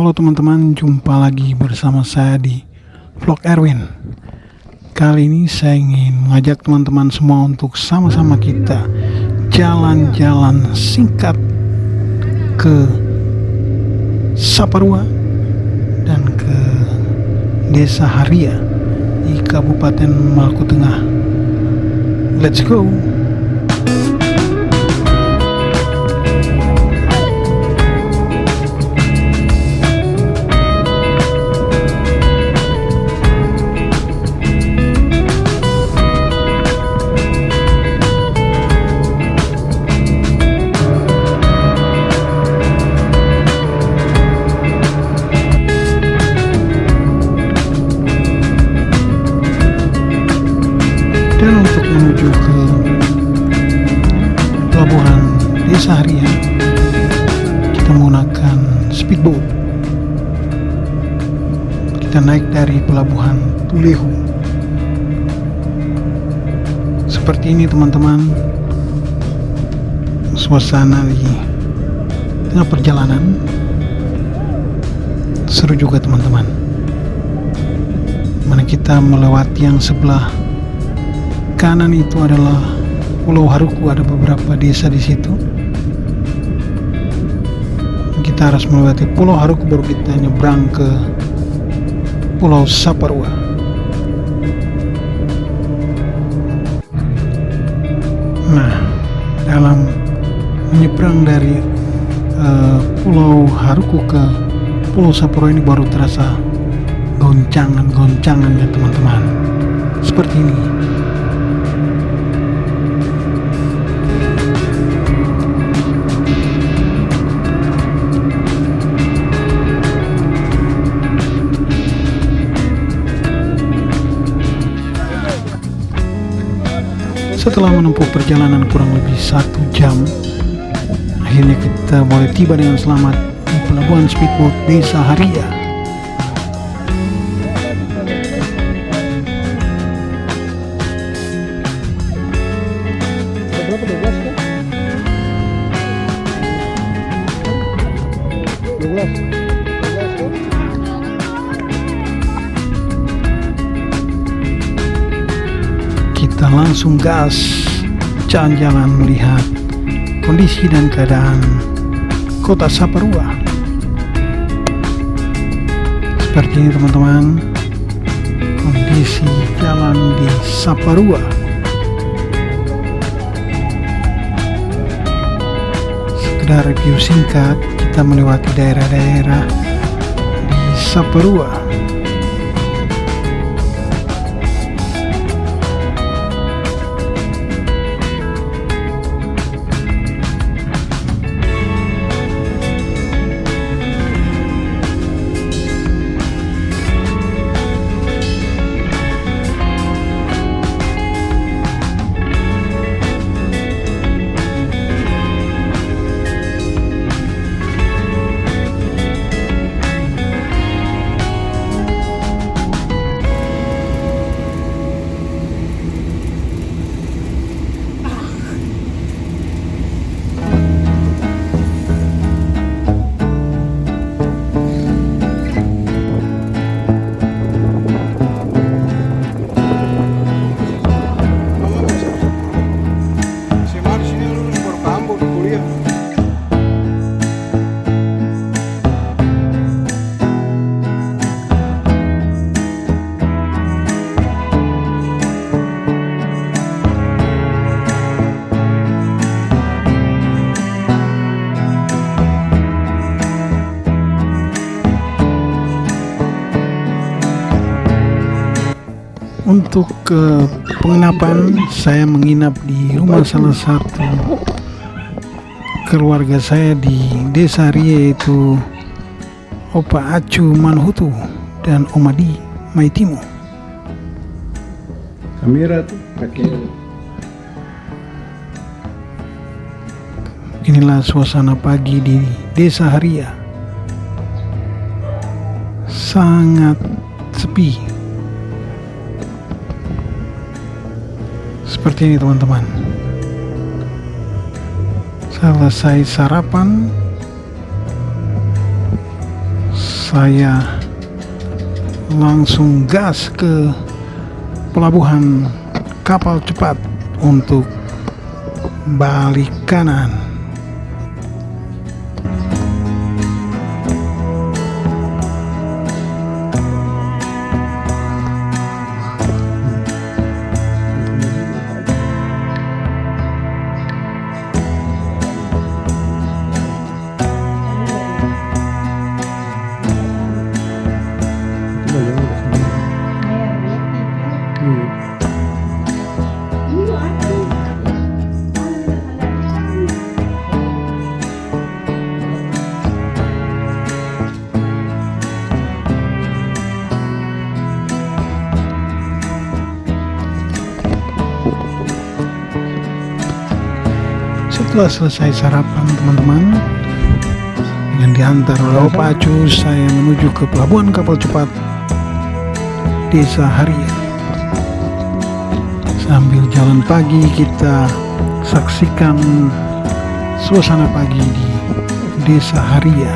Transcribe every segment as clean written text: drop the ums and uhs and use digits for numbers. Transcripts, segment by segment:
Halo teman-teman, jumpa lagi bersama saya di Vlog Erwin. Kali ini saya ingin mengajak teman-teman semua untuk sama-sama kita jalan-jalan singkat ke Saparua dan ke Desa Haria di Kabupaten Maluku Tengah. Let's go! Dan untuk menuju ke pelabuhan Desa Haria, kita menggunakan speedboat. Kita naik dari pelabuhan Tulehu. Seperti ini teman-teman, suasana di tengah perjalanan. Seru juga teman-teman. Mana kita melewati yang sebelah kanan itu adalah Pulau Haruku, ada beberapa desa di situ. Kita harus melewati Pulau Haruku baru kita nyebrang ke Pulau Saparua. Nah, dalam menyeberang dari Pulau Haruku ke Pulau Saparua ini baru terasa goncangan-goncangannya teman-teman. Seperti ini. Setelah menempuh perjalanan kurang lebih 1 jam, akhirnya kita boleh tiba dengan selamat di pelabuhan speedboat Desa Haria. Berapa 12 kan? 12. Kita langsung gas jalan-jalan melihat kondisi dan keadaan kota Saparua. Seperti ini teman-teman, kondisi jalan di Saparua. Sekedar review singkat, kita melewati daerah-daerah di Saparua. Untuk penginapan, saya menginap di rumah salah satu keluarga saya di Desa Haria, yaitu Opa Acu Manhutu dan Omadi Maitimu. Kamera tuh pakai. Inilah suasana pagi di Desa Haria. Sangat sepi. Seperti ini teman-teman. Selesai sarapan, saya langsung gas ke pelabuhan kapal cepat untuk balik kanan. Setelah selesai sarapan teman-teman, dengan diantar oleh Opa Acus, saya menuju ke pelabuhan kapal cepat Desa Haria. Sambil jalan pagi kita saksikan suasana pagi di Desa Haria.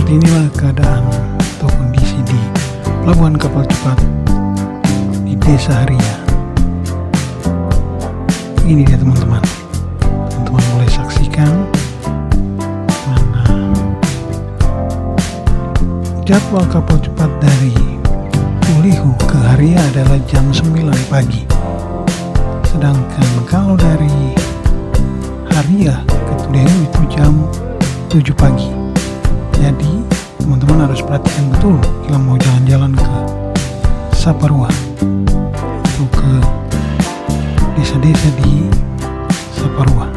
Inilah keadaan atau kondisi di pelabuhan kapal cepat di Desa Haria. Ini dia teman-teman. Teman-teman boleh saksikan mana jadwal kapal cepat dari Pulihu ke Haria adalah jam 9 pagi. Sedangkan kalau dari Haria ke Pulihu itu jam 7 pagi. Jadi teman-teman harus perhatikan betul bila mau jalan-jalan ke Saparua atau ke desa-desa di Saparua.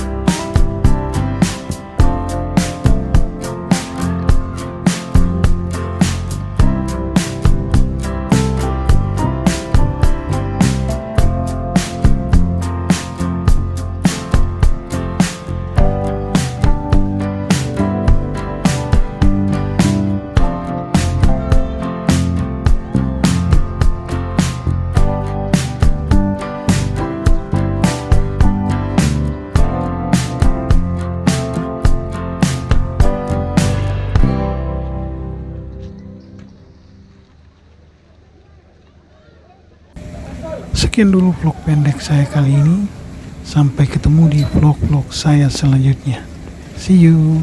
Sekian dulu vlog pendek saya kali ini. Sampai ketemu di vlog-vlog saya selanjutnya. See you.